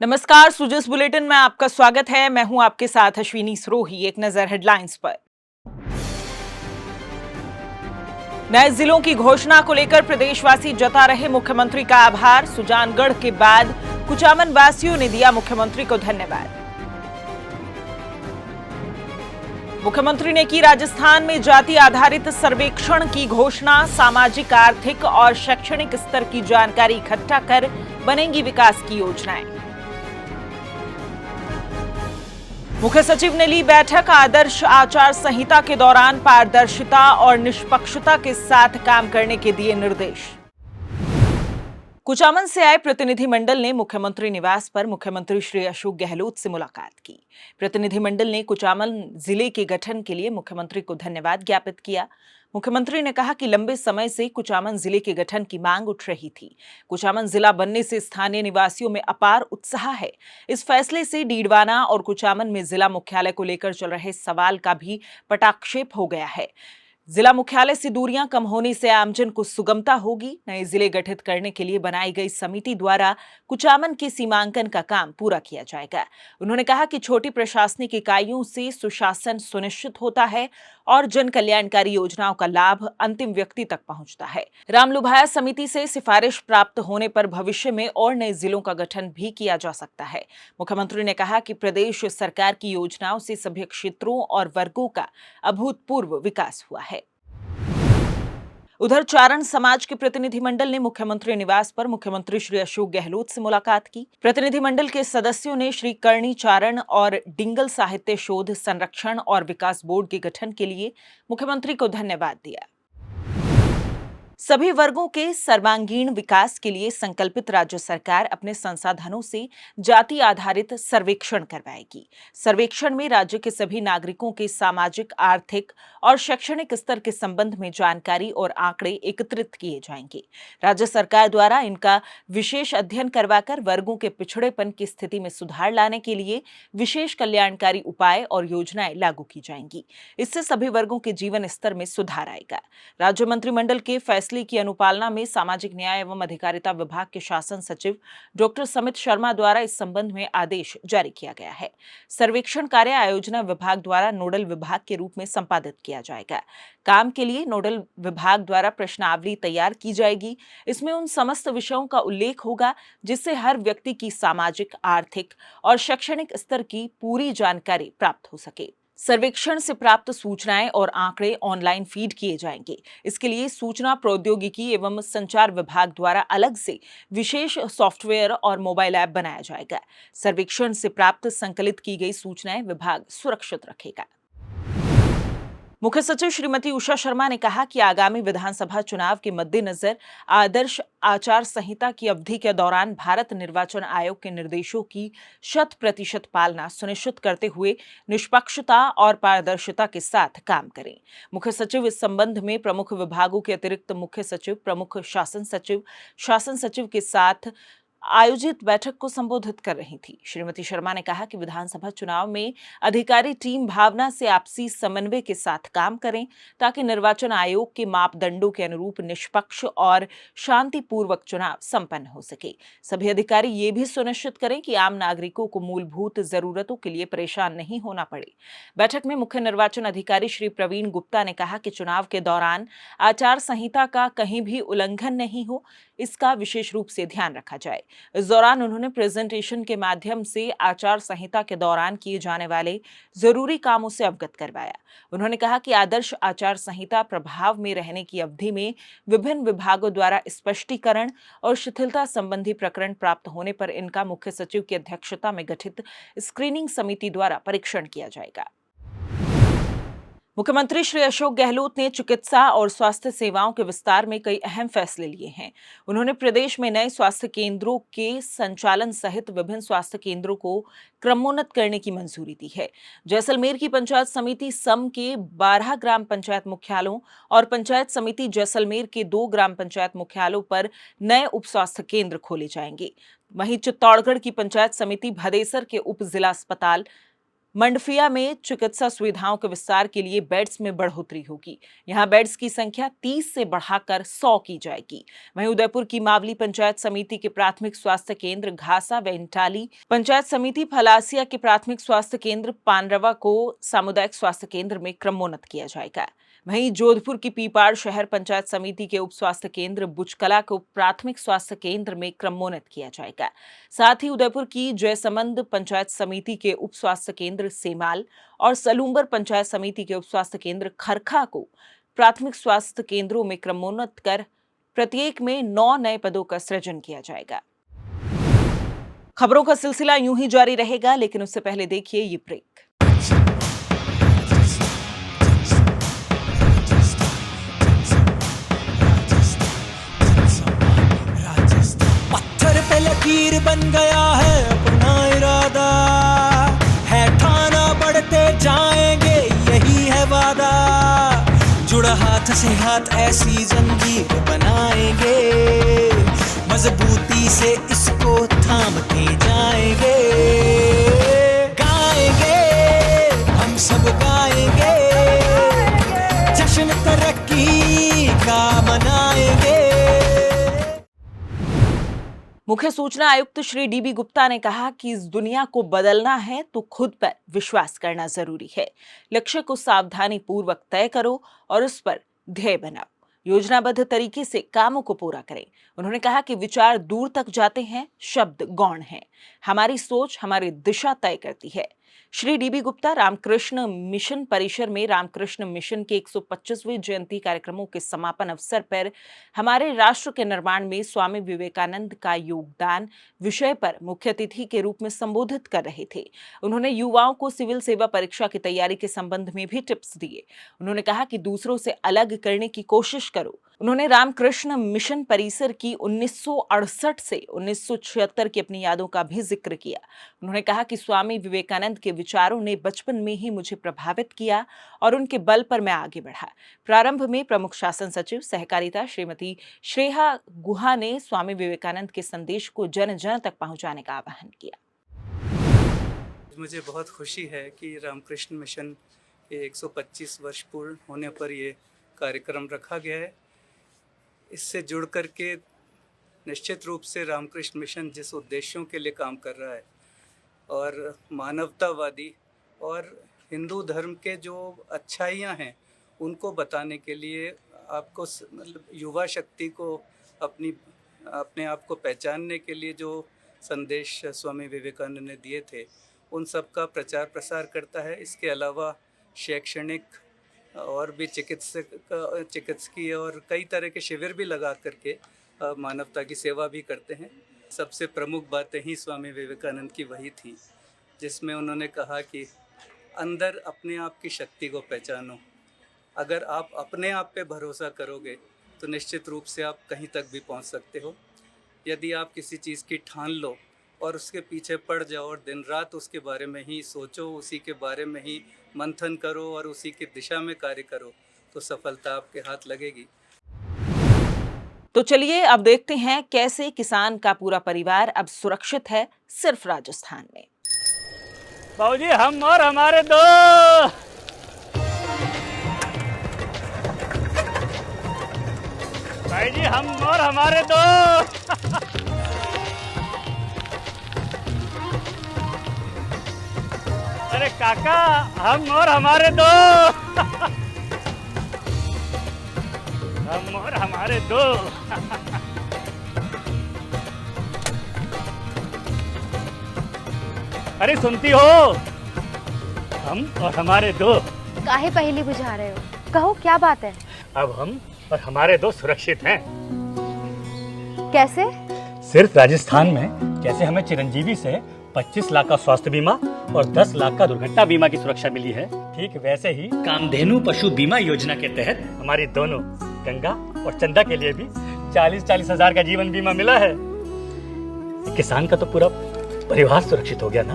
नमस्कार, सुजस बुलेटिन में आपका स्वागत है। मैं हूं आपके साथ अश्विनी सरोही। एक नजर हेडलाइंस पर। नए जिलों की घोषणा को लेकर प्रदेशवासी जता रहे मुख्यमंत्री का आभार। सुजानगढ़ के बाद कुचामन वासियों ने दिया मुख्यमंत्री को धन्यवाद। मुख्यमंत्री ने की राजस्थान में जाति आधारित सर्वेक्षण की घोषणा। सामाजिक, आर्थिक और शैक्षणिक स्तर की जानकारी इकट्ठा कर बनेंगी विकास की योजनाएं। मुख्य सचिव ने ली बैठक। आदर्श आचार संहिता के दौरान पारदर्शिता और निष्पक्षता के साथ काम करने के दिए निर्देश। कुचामन से आए प्रतिनिधिमंडल ने मुख्यमंत्री निवास पर मुख्यमंत्री श्री अशोक गहलोत से मुलाकात की। प्रतिनिधिमंडल ने कुचामन जिले के गठन के लिए मुख्यमंत्री को धन्यवाद ज्ञापित किया। मुख्यमंत्री ने कहा कि लंबे समय से कुचामन जिले के गठन की मांग उठ रही थी। कुचामन जिला बनने से स्थानीय निवासियों में अपार उत्साह है। इस फैसले से डीडवाना और कुचामन में जिला मुख्यालय को लेकर चल रहे सवाल का भी पटाक्षेप हो गया है। जिला मुख्यालय से दूरियां कम होने से आमजन को सुगमता होगी। नए जिले गठित करने के लिए बनाई गई समिति द्वारा कुचामन के सीमांकन का काम पूरा किया जाएगा। उन्होंने कहा कि छोटी प्रशासनिक इकाइयों से सुशासन सुनिश्चित होता है और जन कल्याणकारी योजनाओं का लाभ अंतिम व्यक्ति तक पहुंचता है। रामलुभाया समिति से सिफारिश प्राप्त होने पर भविष्य में और नए जिलों का गठन भी किया जा सकता है। मुख्यमंत्री ने कहा कि प्रदेश सरकार की योजनाओं से सभी क्षेत्रों और वर्गों का अभूतपूर्व विकास हुआ है। उधर चारण समाज के प्रतिनिधिमंडल ने मुख्यमंत्री निवास पर मुख्यमंत्री श्री अशोक गहलोत से मुलाकात की। प्रतिनिधिमंडल के सदस्यों ने श्री करणी चारण और डिंगल साहित्य शोध संरक्षण और विकास बोर्ड के गठन के लिए मुख्यमंत्री को धन्यवाद दिया। सभी वर्गों के सर्वांगीण विकास के लिए संकल्पित राज्य सरकार अपने संसाधनों से जाति आधारित सर्वेक्षण करवाएगी। सर्वेक्षण में राज्य के सभी नागरिकों के सामाजिक, आर्थिक और शैक्षणिक स्तर के संबंध में जानकारी और आंकड़े एकत्रित किए जाएंगे। राज्य सरकार द्वारा इनका विशेष अध्ययन करवाकर वर्गों के पिछड़ेपन की स्थिति में सुधार लाने के लिए विशेष कल्याणकारी उपाय और योजनाएं लागू की जाएंगी। इससे सभी वर्गों के जीवन स्तर में सुधार आएगा। राज्य मंत्रिमंडल के फैसले की अनुपालना में सामाजिक न्याय एवं अधिकारिता विभाग के शासन सचिव डॉक्टर समित शर्मा द्वारा इस संबंध में आदेश जारी किया गया है। सर्वेक्षण कार्य आयोजना विभाग द्वारा नोडल विभाग के रूप में संपादित किया जाएगा। काम के लिए नोडल विभाग द्वारा प्रश्नावली तैयार की जाएगी। इसमें उन समस्त विषयों का उल्लेख होगा जिससे हर व्यक्ति की सामाजिक, आर्थिक और शैक्षणिक स्तर की पूरी जानकारी प्राप्त हो सके। सर्वेक्षण से प्राप्त सूचनाएं और आंकड़े ऑनलाइन फीड किए जाएंगे। इसके लिए सूचना प्रौद्योगिकी एवं संचार विभाग द्वारा अलग से विशेष सॉफ्टवेयर और मोबाइल ऐप बनाया जाएगा। सर्वेक्षण से प्राप्त संकलित की गई सूचनाएं विभाग सुरक्षित रखेगा। मुख्य सचिव श्रीमती उषा शर्मा ने कहा कि आगामी विधानसभा चुनाव के मद्देनजर आदर्श आचार संहिता की अवधि के दौरान भारत निर्वाचन आयोग के निर्देशों की 100% पालना सुनिश्चित करते हुए निष्पक्षता और पारदर्शिता के साथ काम करें। मुख्य सचिव इस संबंध में प्रमुख विभागों के अतिरिक्त मुख्य सचिव, प्रमुख शासन सचिव के साथ आयोजित बैठक को संबोधित कर रही थी। श्रीमती शर्मा ने कहा कि विधानसभा चुनाव में अधिकारी टीम भावना से आपसी समन्वय के साथ काम करें ताकि निर्वाचन आयोग के मापदंडों के अनुरूप निष्पक्ष और शांतिपूर्वक चुनाव संपन्न हो सके। सभी अधिकारी ये भी सुनिश्चित करें कि आम नागरिकों को मूलभूत जरूरतों के लिए परेशान नहीं होना पड़े। बैठक में मुख्य निर्वाचन अधिकारी श्री प्रवीण गुप्ता ने कहा कि चुनाव के दौरान आचार संहिता का कहीं भी उल्लंघन नहीं हो, इसका विशेष रूप से ध्यान रखा जाए। इस दौरान उन्होंने प्रेजेंटेशन के माध्यम से आचार संहिता के दौरान किए जाने वाले जरूरी कामों से अवगत करवाया। उन्होंने कहा कि आदर्श आचार संहिता प्रभाव में रहने की अवधि में विभिन्न विभागों द्वारा स्पष्टीकरण और शिथिलता संबंधी प्रकरण प्राप्त होने पर इनका मुख्य सचिव की अध्यक्षता में गठित स्क्रीनिंग समिति द्वारा परीक्षण किया जाएगा। मुख्यमंत्री श्री अशोक गहलोत ने चिकित्सा और स्वास्थ्य सेवाओं के विस्तार में कई अहम फैसले लिए हैं। उन्होंने प्रदेश में नए स्वास्थ्य केंद्रों के संचालन सहित विभिन्न स्वास्थ्य केंद्रों को क्रमोन्नत करने की मंजूरी दी है। जैसलमेर की पंचायत समिति सम के 12 ग्राम पंचायत मुख्यालयों और पंचायत समिति जैसलमेर के 2 ग्राम पंचायत मुख्यालयों पर नए उप स्वास्थ्य केंद्र खोले जाएंगे। वहीं चित्तौड़गढ़ की पंचायत समिति भदेसर के उप जिला अस्पताल मंडफिया में चिकित्सा सुविधाओं के विस्तार के लिए बेड्स में बढ़ोतरी होगी। यहां बेड्स की संख्या 30 से बढ़ाकर 100 की जाएगी। वहीं उदयपुर की मावली पंचायत समिति के प्राथमिक स्वास्थ्य केंद्र घासा व इंटाली, पंचायत समिति फलासिया के प्राथमिक स्वास्थ्य केंद्र पानरवा को सामुदायिक स्वास्थ्य केंद्र में क्रमोन्नत किया जाएगा। वहीं जोधपुर की पीपाड़ शहर पंचायत समिति के उप स्वास्थ्य केंद्र बुचकला को प्राथमिक स्वास्थ्य केंद्र में क्रमोन्नत किया जाएगा। साथ ही उदयपुर की जयसमंद पंचायत समिति के उप स्वास्थ्य केंद्र सेमाल और सलूम्बर पंचायत समिति के उप स्वास्थ्य केंद्र खरखा को प्राथमिक स्वास्थ्य केंद्रों में क्रमोन्नत कर प्रत्येक में 9 नए पदों का सृजन किया जाएगा। खबरों का सिलसिला यूं ही जारी रहेगा, लेकिन उससे पहले देखिए ये ब्रेक। लकीर बन गया है अपना इरादा, है ठाना बढ़ते जाएंगे यही है वादा, जुड़ा हाथ से हाथ ऐसी जंजीर बनाएंगे, मजबूती से इसको थामते जाएंगे, गाएंगे हम सब गाएंगे, जश्न तरक्की का मनाएंगे। मुख्य सूचना आयुक्त श्री डीबी गुप्ता ने कहा कि इस दुनिया को बदलना है तो खुद पर विश्वास करना जरूरी है। लक्ष्य को सावधानी पूर्वक तय करो और उस पर ध्येय बनाओ। योजनाबद्ध तरीके से कामों को पूरा करें। उन्होंने कहा कि विचार दूर तक जाते हैं, शब्द गौण हैं। हमारी सोच हमारी दिशा तय करती है। श्री डीबी गुप्ता रामकृष्ण मिशन परिसर में रामकृष्ण मिशन के 125वें जयंती कार्यक्रमों के समापन अवसर पर हमारे राष्ट्र के निर्माण में स्वामी विवेकानंद का योगदान विषय पर मुख्य अतिथि के रूप में संबोधित कर रहे थे। उन्होंने युवाओं को सिविल सेवा परीक्षा की तैयारी के संबंध में भी टिप्स दिए। उन्होंने कहा कि दूसरों से अलग करने की कोशिश करो। उन्होंने रामकृष्ण मिशन परिसर की 1968 से 1976 की अपनी यादों का भी जिक्र किया। उन्होंने कहा कि स्वामी विवेकानंद के विचारों ने बचपन में ही मुझे प्रभावित किया और उनके बल पर मैं आगे बढ़ा। प्रारंभ में प्रमुख शासन सचिव सहकारिता श्रीमती श्रेया गुहा ने स्वामी विवेकानंद के संदेश को जन जन तक पहुंचाने का आह्वान किया। मुझे बहुत खुशी है कि रामकृष्ण मिशन के 125 वर्ष पूर्ण होने पर ये कार्यक्रम रखा गया है। इससे जुड़ कर के निश्चित रूप से रामकृष्ण मिशन जिस उद्देश्यों के लिए काम कर रहा है और मानवतावादी और हिंदू धर्म के जो अच्छाइयाँ हैं उनको बताने के लिए आपको मतलब युवा शक्ति को अपने आप को पहचानने के लिए जो संदेश स्वामी विवेकानंद ने दिए थे उन सब का प्रचार प्रसार करता है। इसके अलावा शैक्षणिक और भी चिकित्सकीय और कई तरह के शिविर भी लगा करके मानवता की सेवा भी करते हैं। सबसे प्रमुख बातें ही स्वामी विवेकानंद की वही थी जिसमें उन्होंने कहा कि अंदर अपने आप की शक्ति को पहचानो। अगर आप अपने आप पे भरोसा करोगे तो निश्चित रूप से आप कहीं तक भी पहुंच सकते हो। यदि आप किसी चीज़ की ठान लो और उसके पीछे पड़ जाओ और दिन रात उसके बारे में ही सोचो, उसी के बारे में ही मंथन करो और उसी की दिशा में कार्य करो तो सफलता आपके हाथ लगेगी। तो चलिए अब देखते हैं कैसे किसान का पूरा परिवार अब सुरक्षित है सिर्फ राजस्थान में। बाबूजी हम और हमारे दो भाई जी हम और हमारे दो अरे काका हम और हमारे दो हम और हमारे दो अरे सुनती हो हम और हमारे दो काहे पहेली बुझा रहे हो? कहो क्या बात है? अब हम और हमारे दो सुरक्षित हैं। कैसे? सिर्फ राजस्थान में जैसे हमें चिरंजीवी से 25 लाख का स्वास्थ्य बीमा और 10 लाख का दुर्घटना बीमा की सुरक्षा मिली है, ठीक वैसे ही कामधेनु पशु बीमा योजना के तहत हमारी दोनों गंगा और चंदा के लिए भी 40-40 हजार का जीवन बीमा मिला है। किसान का तो पूरा परिवार सुरक्षित हो गया ना।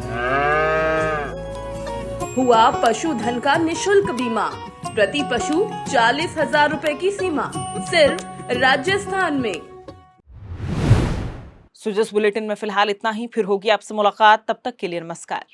हुआ पशुधन का निशुल्क बीमा, प्रति पशु 40,000 रुपए की सीमा, सिर्फ राजस्थान में। सुजस बुलेटिन में फिलहाल इतना ही, फिर होगी आपसे मुलाकात, तब तक के लिए नमस्कार।